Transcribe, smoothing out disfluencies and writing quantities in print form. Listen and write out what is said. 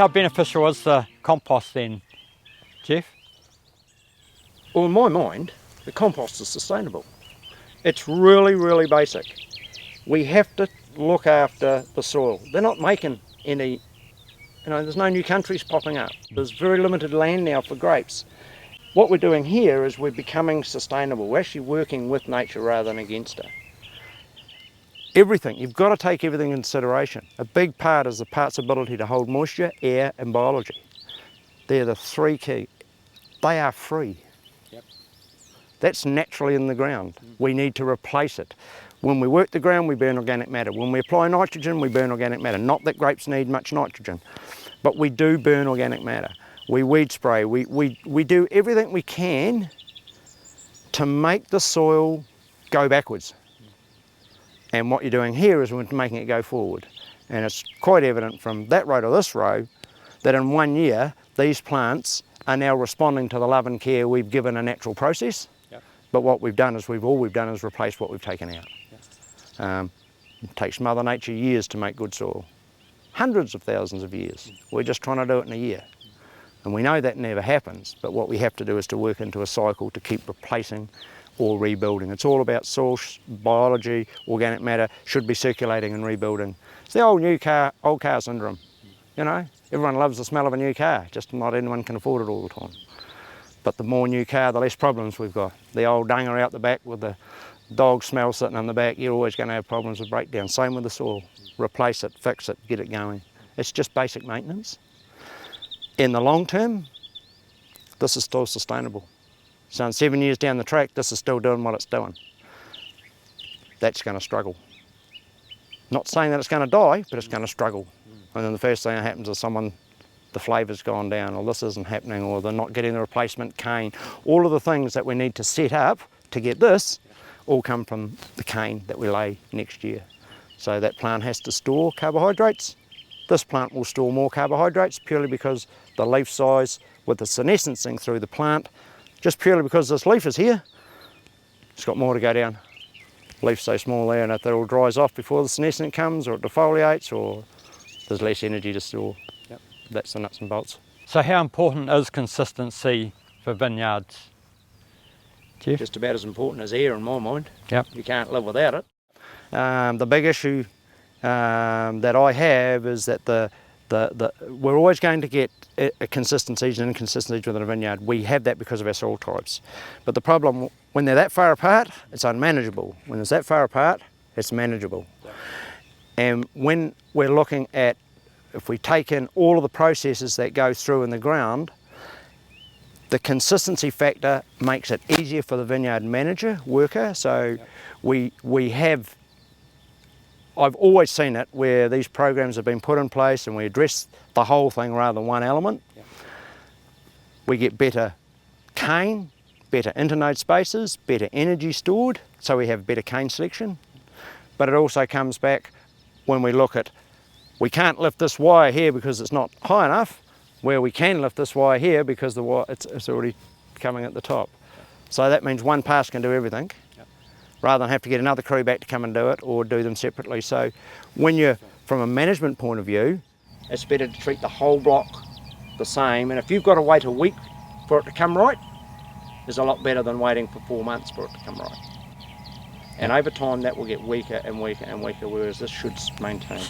How beneficial is the compost then, Jeff? Well, in my mind, the compost is sustainable. It's really, really basic. We have to look after the soil. They're not making any, there's no new countries popping up. There's very limited land now for grapes. What we're doing here is we're becoming sustainable. We're actually working with nature rather than against her. Everything, you've got to take everything into consideration. A big part is the part's ability to hold moisture, air and biology. They're the three key. They are free. Yep. That's naturally in the ground. We need to replace it. When we work the ground, we burn organic matter. When we apply nitrogen, we burn organic matter. Not that grapes need much nitrogen, but we do burn organic matter. We weed spray, we do everything we can to make the soil go backwards. And what you're doing here is we're making it go forward. And it's quite evident from that row to this row that in 1 year, these plants are now responding to the love and care we've given a natural process. Yep. But what we've done is all we've done is replace what we've taken out. Yep. It takes Mother Nature years to make good soil. Hundreds of thousands of years. We're just trying to do it in a year. And we know that never happens, but what we have to do is to work into a cycle to keep replacing or rebuilding. It's all about soil biology, organic matter, should be circulating and rebuilding. It's the old car syndrome, Everyone loves the smell of a new car, just not anyone can afford it all the time. But the more new car, the less problems we've got. The old dunger out the back with the dog smell sitting in the back, you're always going to have problems with breakdown. Same with the soil. Replace it, fix it, get it going. It's just basic maintenance. In the long term, this is still sustainable. So in 7 years down the track, this is still doing what it's doing. That's going to struggle. Not saying that it's going to die, but it's going to struggle. And then the first thing that happens is the flavour's gone down, or this isn't happening, or they're not getting the replacement cane. All of the things that we need to set up to get this all come from the cane that we lay next year. So that plant has to store carbohydrates. This plant will store more carbohydrates purely because the leaf size with the senescencing through the plant, just purely because this leaf is here, it's got more to go down. Leaf's so small there, and if it all dries off before the senescent comes, or it defoliates, or there's less energy to store. Yep. That's the nuts and bolts. So how important is consistency for vineyards, Jeff? Just about as important as air in my mind. Yep. You can't live without it. The big issue that I have is that we're always going to get consistencies and inconsistencies within a vineyard. We have that because of our soil types. But the problem, when they're that far apart, it's unmanageable. When it's that far apart, it's manageable. And when we're looking at, if we take in all of the processes that go through in the ground, the consistency factor makes it easier for the vineyard manager, worker. So we have, I've always seen it where these programs have been put in place and we address the whole thing rather than one element. Yep. We get better cane, better internode spaces, better energy stored, so we have better cane selection. But it also comes back when we look at, we can't lift this wire here because it's not high enough, where we can lift this wire here because the wire, it's already coming at the top. So that means one pass can do everything, rather than have to get another crew back to come and do it or do them separately. So when you're, from a management point of view, it's better to treat the whole block the same. And if you've got to wait a week for it to come right, is a lot better than waiting for 4 months for it to come right. And over time that will get weaker and weaker and weaker, whereas this should maintain.